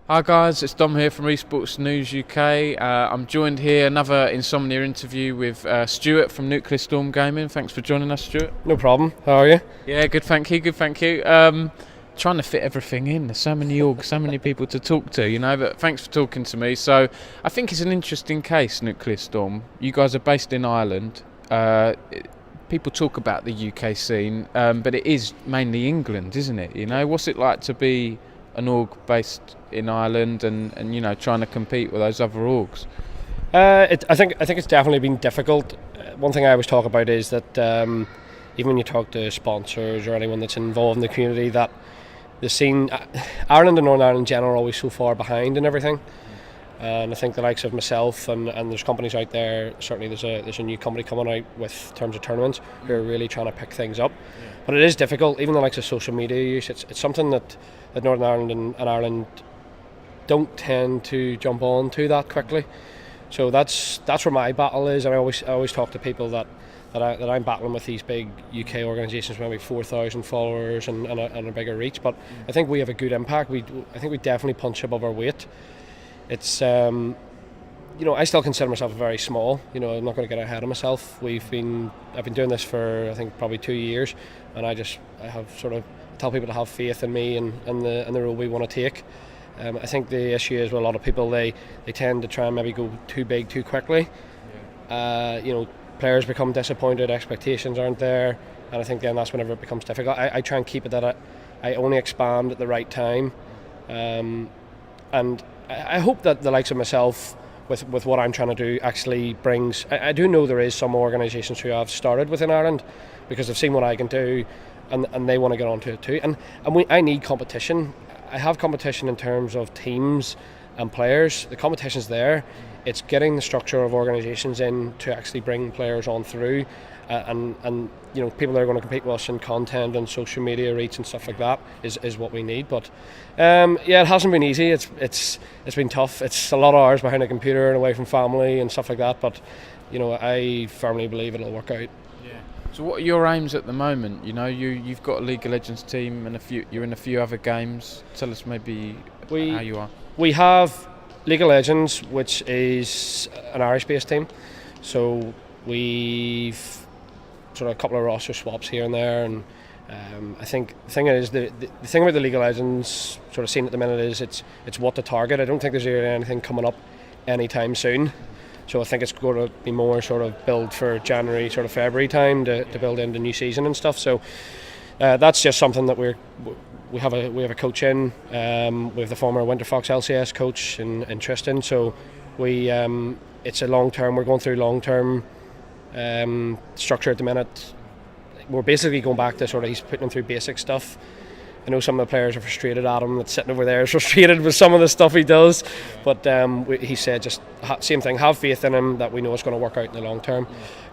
Hi guys, it's Dom here from Esports News UK. I'm joined here, another Insomnia interview with Stuart from Nuclear Storm Gaming. Thanks for joining us, Stuart. No problem. How are you? Yeah, good, thank you, good, thank you. Trying to fit everything in. There's so many orgs, so many people to talk to, but thanks for talking to me. So I think it's an interesting case, Nuclear Storm. You guys are based in Ireland. People talk about the UK scene, but it is mainly England, isn't it? What's it like to be an org based in Ireland and trying to compete with those other orgs? I think it's definitely been difficult. One thing I always talk about is that even when you talk to sponsors or anyone that's involved in the community, that the scene, Ireland and Northern Ireland in general, are always so far behind in everything. And I think the likes of myself and there's companies out there. Certainly, there's a new company coming out with terms of tournaments who are really trying to pick things up. But it is difficult. Even the likes of social media use, it's something that Northern Ireland and Ireland don't tend to jump on to that quickly. So that's where my battle is, and I always talk to people that I'm battling with these big UK organisations, maybe 4,000 followers and a bigger reach. But I think we have a good impact. I think we definitely punch above our weight. It's I still consider myself very small. I'm not going to get ahead of myself. I've been doing this for I think probably 2 years, and I have sort of tell people to have faith in me and the role we want to take. I think the issue is with a lot of people, they tend to try and maybe go too big too quickly. Players become disappointed, expectations aren't there, and I think then that's whenever it becomes difficult. I try and keep it that I only expand at the right time, and I hope that the likes of myself with what I'm trying to do actually brings. I do know there is some organisations who have started within Ireland because they've seen what I can do, and they want to get onto it too. I need competition. I have competition in terms of teams and players. The competition's there. It's getting the structure of organisations in to actually bring players on through, and people that are going to compete with us in content and social media reach and stuff like that is what we need. But it hasn't been easy. It's been tough. It's a lot of hours behind a computer and away from family and stuff like that. But I firmly believe it'll work out. So what are your aims at the moment? You've got a League of Legends team and you're in a few other games. Tell us maybe how you are. We have League of Legends, which is an Irish-based team. So we've sort of a couple of roster swaps here and there, and I think the thing is the thing about the League of Legends sort of scene at the minute is it's what to target. I don't think there's really anything coming up anytime soon. So I think it's going to be more sort of build for January, sort of February time to build into new season and stuff. So that's just something that we have a coach in. We have the former Winter Fox LCS coach in Tristan. So it's a long term. We're going through long term structure at the minute. We're basically going back to sort of he's putting them through basic stuff. I know some of the players are frustrated at him. That's sitting over there is frustrated with some of the stuff he does, but he said just same thing. Have faith in him that we know it's going to work out in the long term.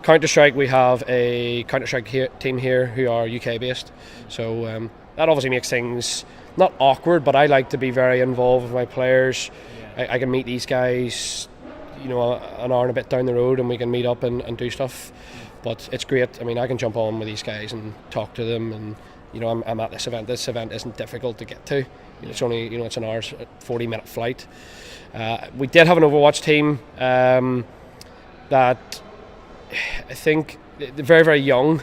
Counter-Strike, we have a Counter-Strike team here who are UK based, so that obviously makes things not awkward, but I like to be very involved with my players. I can meet these guys, an hour and a bit down the road, and we can meet up and do stuff. But it's great. I mean, I can jump on with these guys and talk to them, and I'm at this event. This event isn't difficult to get to. It's only it's an hour's 40-minute flight. We did have an Overwatch team that I think they're very, very young,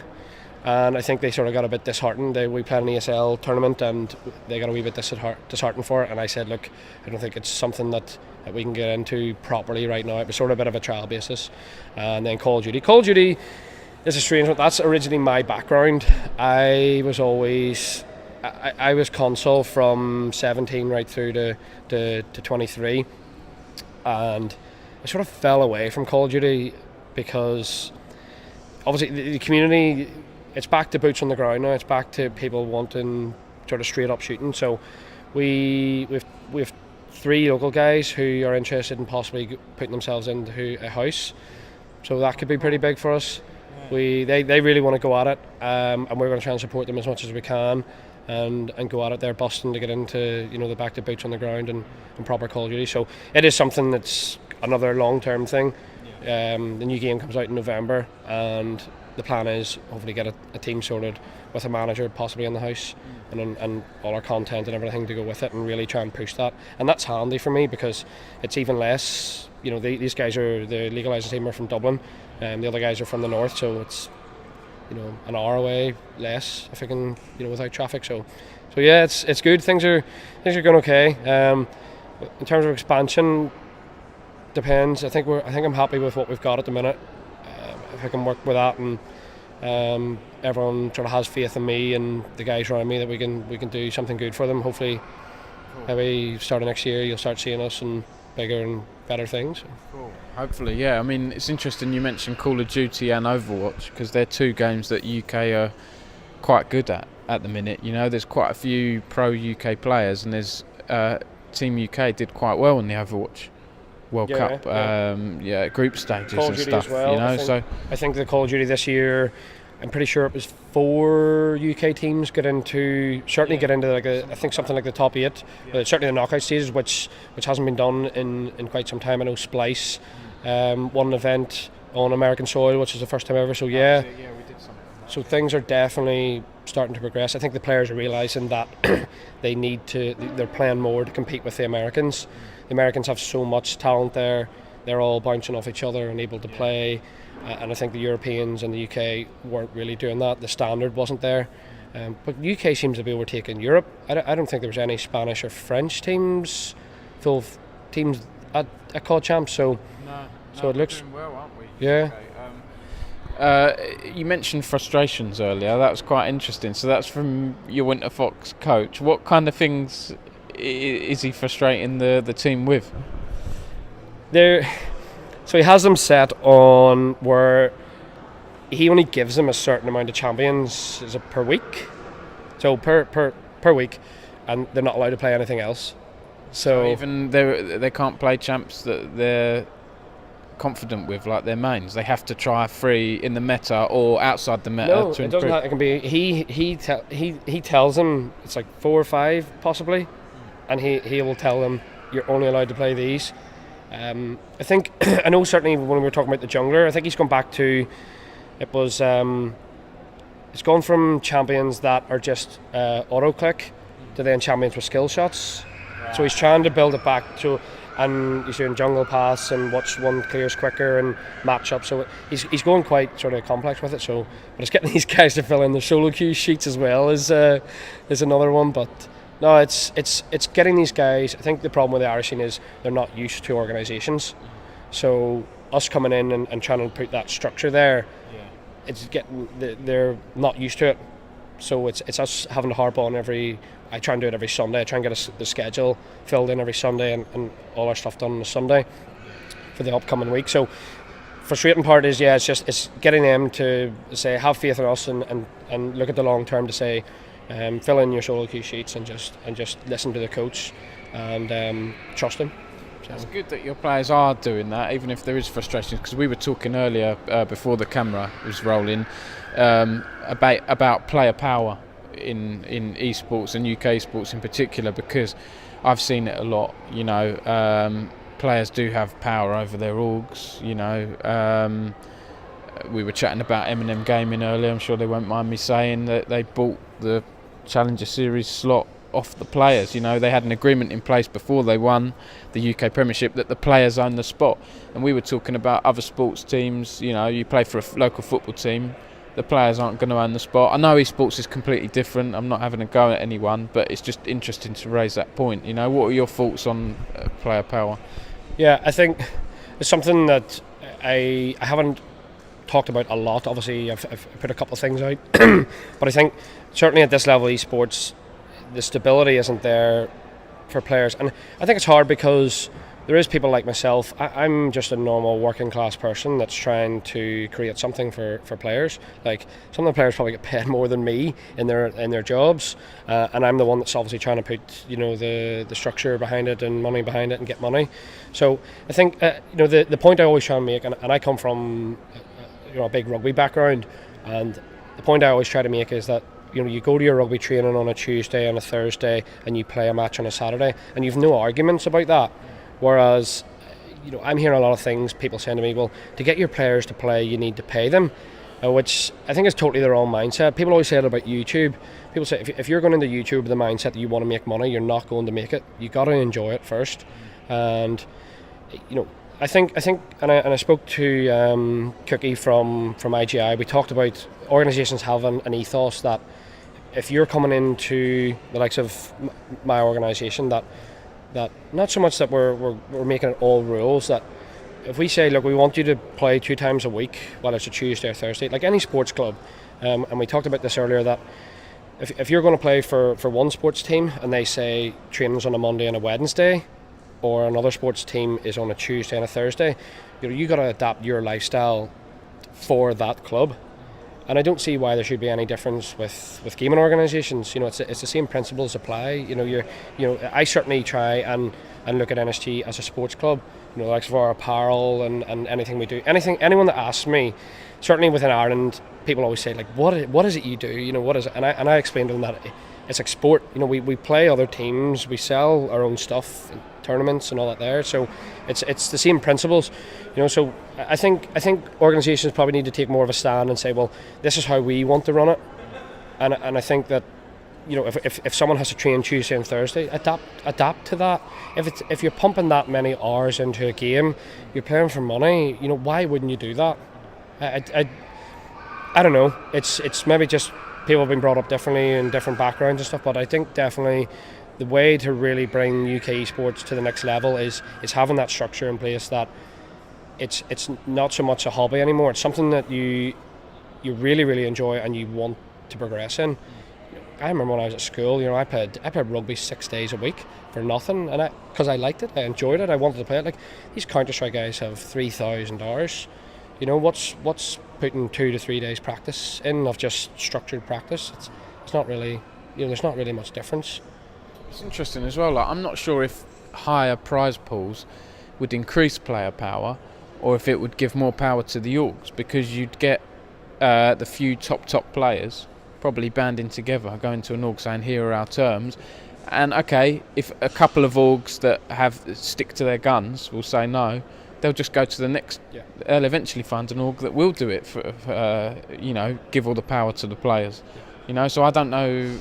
and I think they sort of got a bit disheartened. We played an ESL tournament and they got a wee bit disheartened for it, and I said, look, I don't think it's something that we can get into properly right now. It was sort of a bit of a trial basis. And then Call of Duty is a strange one. That's originally my background. I was console from 17 right through to 23, and I sort of fell away from Call of Duty because obviously the community, it's back to boots on the ground now. It's back to people wanting sort of straight up shooting. So we've 3 local guys who are interested in possibly putting themselves into a house. So that could be pretty big for us. They really want to go at it, and we're going to try and support them as much as we can, and go at it. They're busting to get into the back to boots on the ground and proper Call of Duty. So it is something that's another long term thing. The new game comes out in November, and the plan is hopefully get a team sorted with a manager possibly in the house, and all our content and everything to go with it, and really try and push that. And that's handy for me because it's even less. These guys are the League of Legends team are from Dublin, and the other guys are from the north, so it's an hour away less if I can without traffic. So yeah, it's good. Things are going okay. In terms of expansion, depends. I think I'm happy with what we've got at the minute. If I can work with that, and everyone sort of has faith in me and the guys around me that we can do something good for them. Hopefully, maybe starting next year you'll start seeing us in bigger and better things. Cool. Hopefully, yeah. I mean, it's interesting you mentioned Call of Duty and Overwatch because they're two games that UK are quite good at the minute. There's quite a few pro UK players, and there's Team UK did quite well in the Overwatch World Cup, group stages Call and Duty stuff. As well. I think the Call of Duty this year, I'm pretty sure it was 4 UK teams get into I think something like the top 8, certainly the knockout stages, which hasn't been done in quite some time. I know Splice won an event on American soil, which is the first time ever. So yeah, we did something. So things are definitely starting to progress. I think the players are realising that they're playing more to compete with the Americans. The Americans have so much talent there. They're all bouncing off each other and able to play. And I think the Europeans and the UK weren't really doing that. The standard wasn't there. But UK seems to be overtaking Europe. I don't think there was any Spanish or French teams, full teams at COD Champs. So it looks doing well, aren't we? Yeah. Okay. You mentioned frustrations earlier. That was quite interesting. So that's from your Winter Fox coach. What kind of things is he frustrating the team with? So he has them set on where he only gives them a certain amount of champions. Is it per week? So per week, and they're not allowed to play anything else. So even they can't play champs that they're confident with, like their mains. They have to try 3 in the meta or outside the meta. No, to it doesn't. It can be he tells them it's like 4 or 5 possibly, and he will tell them you're only allowed to play these. I think I know certainly when we were talking about the jungler, I think he's gone back to it's gone from champions that are just auto click to then champions with skill shots. So he's trying to build it back to, and he's doing jungle pass and which one clears quicker and matchup. So he's going quite sort of complex with it. So, but it's getting these guys to fill in the solo queue sheets as well is another one. But no, it's getting these guys. I think the problem with the Irish scene is they're not used to organisations. So us coming in and trying to put that structure there, they're not used to it. So it's us having to harp on I try and do it every Sunday. I try and get the schedule filled in every Sunday and all our stuff done on a Sunday for the upcoming week. So frustrating part is it's getting them to say have faith in us and look at the long term to say fill in your solo queue sheets and just listen to the coach and trust him. So. It's good that your players are doing that, even if there is frustration. Because we were talking earlier before the camera was rolling about player power in esports and UK sports in particular, because I've seen it a lot. Players do have power over their orgs. We were chatting about Eminem Gaming earlier. I'm sure they won't mind me saying that they bought the Challenger Series slot off the players. They had an agreement in place before they won the UK Premiership that the players own the spot. And we were talking about other sports teams. You play for a local football team, the players aren't going to own the spot. I know esports is completely different. I'm not having a go at anyone, but it's just interesting to raise that point. What are your thoughts on player power? Yeah, I think it's something that I haven't talked about a lot. Obviously, I've put a couple of things out, but I think certainly at this level, esports, the stability isn't there for players, and I think it's hard because there is people like myself. I'm just a normal working class person that's trying to create something for players. Like some of the players probably get paid more than me in their jobs, and I'm the one that's obviously trying to put the structure behind it and money behind it and get money. So I think the point I always try and make, and I come from a big rugby background, and the point I always try to make is that you go to your rugby training on a Tuesday and a Thursday and you play a match on a Saturday and you've no arguments about that. Whereas, I'm hearing a lot of things, people saying to me, well, to get your players to play, you need to pay them. which I think is totally the wrong mindset. People always say it about YouTube. People say if you're going into YouTube with the mindset that you want to make money, you're not going to make it. You got to enjoy it first. And I think, and I spoke to Cookie from IGI. We talked about organisations having an ethos that if you're coming into the likes of my organisation, that not so much that we're making it all rules, that if we say, look, we want you to play 2 times a week, whether it's a Tuesday or Thursday, like any sports club, and we talked about this earlier, that if you're going to play for one sports team and they say training's on a Monday and a Wednesday, or another sports team is on a Tuesday and a Thursday, you got to adapt your lifestyle for that club. And I don't see why there should be any difference with gaming organisations. It's the same principles apply. I certainly try and look at NSG as a sports club. Like for our apparel and anything we do. Anyone that asks me, certainly within Ireland, people always say, like, what is it you do? What is it? And I explain to them that it's like sport. We play other teams, we sell our own stuff, tournaments and all that there. So it's the same principles. So I think organisations probably need to take more of a stand and say, well, this is how we want to run it. And I think that if someone has to train Tuesday and Thursday, adapt to that. If you're pumping that many hours into a game, you're playing for money. Why wouldn't you do that? I don't know. It's maybe just people have been brought up differently in different backgrounds and stuff. But I think definitely the way to really bring UK esports to the next level is having that structure in place, that it's not so much a hobby anymore. It's something that you really, really enjoy and you want to progress in. I remember when I was at school, I played rugby 6 days a week for nothing, and because I liked it, I enjoyed it, I wanted to play it. Like, these Counter-Strike guys have 3,000 hours. What's putting 2 to 3 days practice in of just structured practice? It's not really, there's not really much difference. It's interesting as well. Like, I'm not sure if higher prize pools would increase player power, or if it would give more power to the orgs, because you'd get the few top players probably banding together, going to an org saying, here are our terms. And okay, if a couple of orgs that stick to their guns will say no, they'll just go to the next. Yeah. They'll eventually find an org that will do it for give all the power to the players. So I don't know.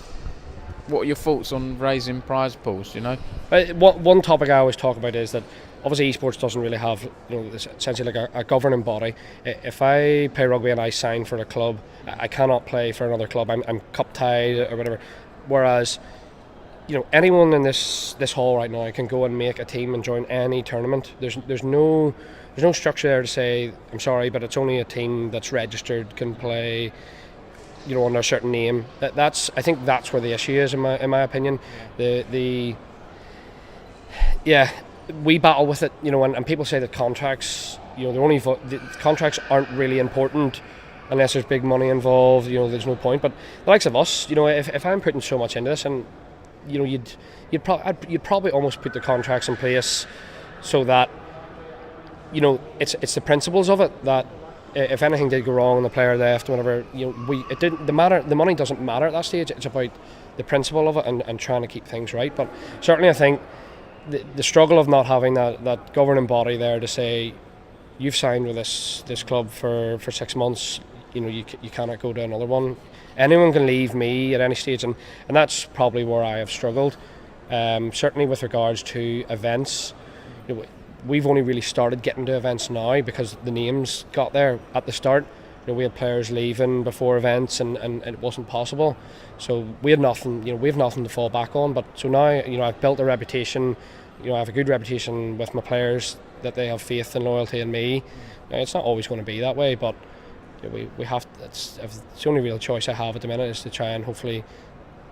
What are your thoughts on raising prize pools? One topic I always talk about is that obviously esports doesn't really have essentially like a governing body. If I play rugby and I sign for a club, I cannot play for another club. I'm cup tied or whatever. Whereas anyone in this hall right now can go and make a team and join any tournament. There's no structure there to say, I'm sorry, but it's only a team that's registered can play under a certain name. I think that's where the issue is in my opinion. We battle with it, and people say that contracts, the contracts aren't really important unless there's big money involved. There's no point. But the likes of us, if I'm putting so much into this, and you'd probably almost put the contracts in place so that it's the principles of it that if anything did go wrong and the player left, whatever, it didn't matter. The money doesn't matter at that stage. It's about the principle of it and trying to keep things right. But certainly, I think the struggle of not having that governing body there to say, you've signed with this club for 6 months, you cannot go to another one. Anyone can leave me at any stage, and that's probably where I have struggled. Certainly with regards to events, we've only really started getting to events now because the names got there at the start. We had players leaving before events and it wasn't possible. So we had nothing, we have nothing to fall back on. But so now, I've built a reputation, I have a good reputation with my players that they have faith and loyalty in me. Now, it's not always going to be that way, but we have, it's the only real choice I have at the minute is to try and hopefully,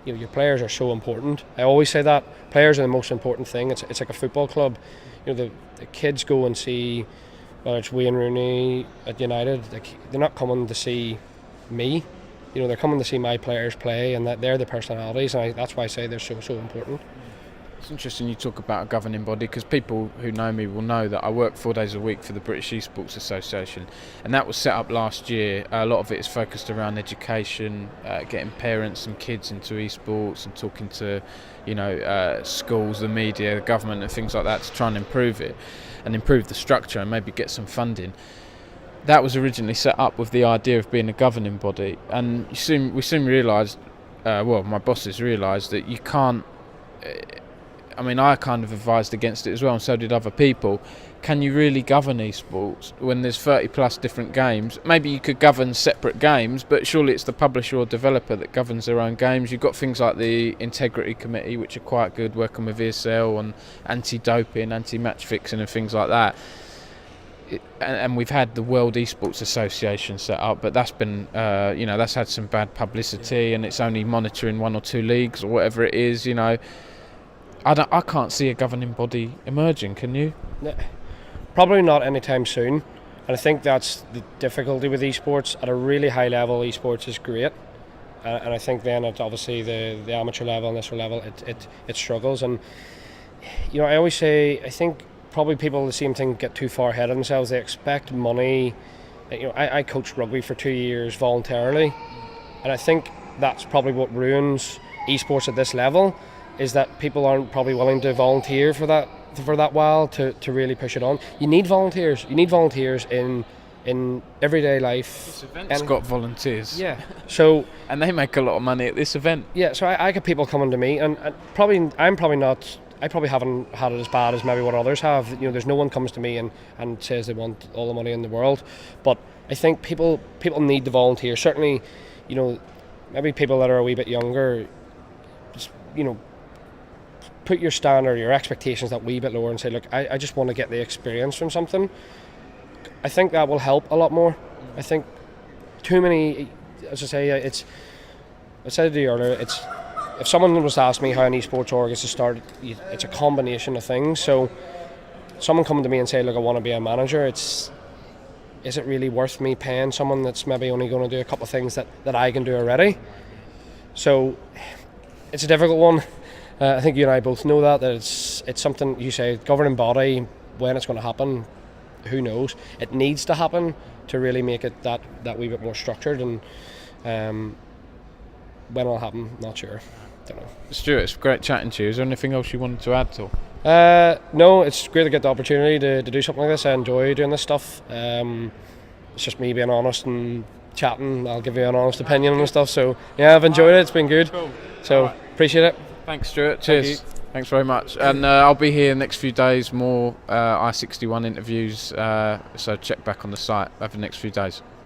your players are so important. I always say that players are the most important thing. It's like a football club. The kids go and see, whether it's Wayne Rooney at United, they're not coming to see me. They're coming to see my players play, and that they're the personalities, and that's why I say they're so important. It's interesting you talk about a governing body, because people who know me will know that I work 4 days a week for the British Esports Association, and that was set up last year. A lot of it is focused around education, getting parents and kids into esports and talking to schools, the media, the government and things like that to try and improve it and improve the structure and maybe get some funding. that was originally set up with the idea of being a governing body, and we soon realised, my bosses realised that you can't. I mean, I kind of advised against it as well, and so did other people. Can you really govern esports when there's 30 plus different games? Maybe you could govern separate games, but surely it's the publisher or developer that governs their own games. You've got things like the Integrity Committee, which are quite good, working with ESL on anti-doping, anti-match fixing and things like that. And we've had the World Esports Association set up, but that's been, that's had some bad publicity, and it's only monitoring 1 or 2 leagues or whatever it is, I can't see a governing body emerging, can you? Probably not anytime soon, and I think that's the difficulty with esports. At a really high level, esports is great, and I think then at obviously the amateur level and this level, it struggles. And I always say, I think probably people the same thing get too far ahead of themselves. They expect money. I coached rugby for 2 years voluntarily, and I think that's probably what ruins esports at this level, is that people aren't probably willing to volunteer for that while to really push it on. You need volunteers. You need volunteers in everyday life. This event's got volunteers. Yeah. So and they make a lot of money at this event. Yeah. So I get people coming to me, and I probably haven't had it as bad as maybe what others have. There's no one comes to me and says they want all the money in the world, but I think people need to volunteer. Certainly, maybe people that are a wee bit younger, just, put your standard, your expectations that wee bit lower, and say, look, I just want to get the experience from something. I think that will help a lot more. I think too many, as I say, I said to you earlier, if someone was to ask me how an esports org is to start, it's a combination of things. So someone coming to me and say, look, I want to be a manager, is it really worth me paying someone that's maybe only going to do a couple of things that I can do already? So it's a difficult one. I think you and I both know that it's something, you say, governing body, when it's going to happen, who knows. It needs to happen to really make it that wee bit more structured, and when it'll happen, not sure. Don't know. Stuart, it's great chatting to you. Is there anything else you wanted to add to? No, it's great to get the opportunity to do something like this. I enjoy doing this stuff. It's just me being honest and chatting. I'll give you an honest opinion and stuff. So yeah, I've enjoyed it. It's been good. Cool. So appreciate it. Thanks, Stuart. Cheers. Thanks very much. And I'll be here the next few days, more I-61 interviews, so check back on the site over the next few days.